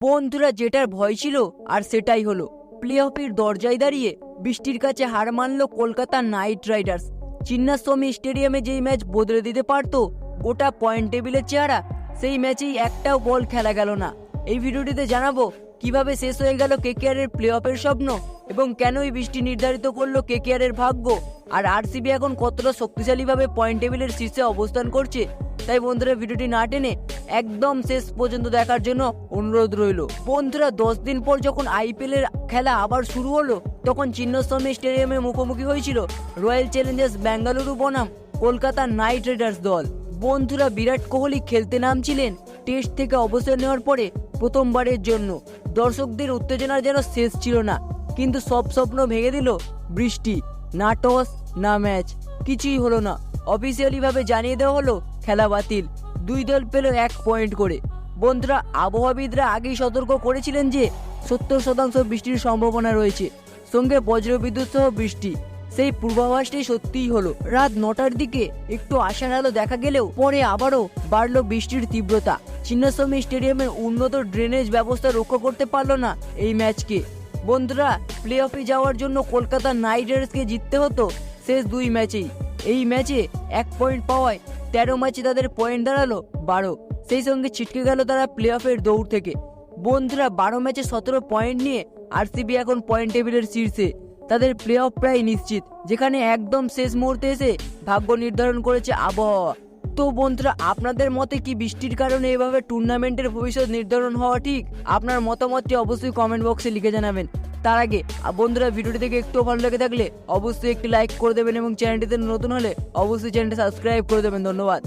বন্ধুরা যেটার ভয় ছিল আর সেটাই হলো, প্লে অফের দরজায় দাঁড়িয়ে বৃষ্টির কাছে হার মানল কলকাতা নাইট রাইডার্স। চিন্নাস্বামী স্টেডিয়ামে যেই ম্যাচ বদলে দিতে পারতো গোটা পয়েন্ট টেবিলের চেহারা, সেই ম্যাচেই একটাও বল খেলা গেল না। এই ভিডিওটিতে জানাবো কিভাবে শেষ হয়ে গেল কেকেআর এর প্লে অফের স্বপ্ন এবং কেনই বৃষ্টি নির্ধারিত করলো কেকেআর এর ভাগ্য, আর আরসিবি এখন কতটা শক্তিশালীভাবে পয়েন্ট টেবিলের শীর্ষে অবস্থান করছে। তাই বন্ধুরা ভিডিওটি না টেনে একদম শেষ পর্যন্ত দেখার জন্য অনুরোধ রইল। বন্ধুরা 10 দিন পর যখন আইপিএল এর খেলা আবার শুরু হলো, তখন চিন্নাস্বামী স্টেডিয়ামে মুখোমুখি হয়েছিল রয়্যাল চ্যালেঞ্জার্স বেঙ্গালুরু বনাম কলকাতা নাইট রাইডার্স দল। বন্ধুরা বিরাট কোহলি খেলতে নামছিলেন টেস্ট থেকে অবসর নেওয়ার পরে প্রথমবারের জন্য। দর্শকদের উত্তেজনার যেন শেষ ছিল না, কিন্তু সব স্বপ্ন ভেঙে দিল বৃষ্টি। না টস না ম্যাচ, কিছুই হলো না। অফিসিয়ালি ভাবে জানিয়ে দেওয়া হলো খেলা বাতিল। দুই দল পেল 1 পয়েন্ট করে। বন্ধুরা আবহাওয়াবিদরা আগেই সতর্ক করেছিলেন যে 70% বৃষ্টির সম্ভাবনা রয়েছে, সঙ্গে বজ্রবিদ্যুৎ সহ বৃষ্টি। সেই পূর্বাভাসটি সত্যিই হলো। রাত 9টার দিকে একটু আশার আলো দেখা গেলেও পরে আবারও বাড়লো বৃষ্টির তীব্রতা। চিন্নাস্বামী স্টেডিয়ামের উন্নত ড্রেনেজ ব্যবস্থা রক্ষা করতে পারলো না এই ম্যাচকে। বন্ধুরা প্লে অফে যাওয়ার জন্য কলকাতা নাইট রাইডার্সকে জিততে হতো শেষ 2 ম্যাচেই। এই ম্যাচে 1 পয়েন্ট পাওয়ায় 13 ম্যাচে তাদের পয়েন্ট দাঁড়ালো 12। সেই সঙ্গে ছিটকে গেল তারা প্লে অফের দৌড় থেকে। বন্ধুরা 12 ম্যাচে 17 পয়েন্ট নিয়ে আরসিবি এখন পয়েন্ট টেবিলের শীর্ষে। তাদের প্লে অফ প্রায় নিশ্চিত, যেখানে একদম শেষ মুহূর্তে এসে ভাগ্য নির্ধারণ করেছে আবহাওয়া। তো বন্ধুরা আপনাদের মতে কি বৃষ্টির কারণে এভাবে টুর্নামেন্টের ভবিষ্যৎ নির্ধারণ হওয়া ঠিক? আপনার মতামতটি অবশ্যই কমেন্ট বক্সে লিখে জানাবেন। তার আগে বন্ধুরা ভিডিওটি থেকে একটু ভালো লেগে থাকলে অবশ্যই একটি লাইক করে দেবেন এবং চ্যানেলটিতে নতুন হলে অবশ্যই চ্যানেলটি সাবস্ক্রাইব করে দেবেন। ধন্যবাদ।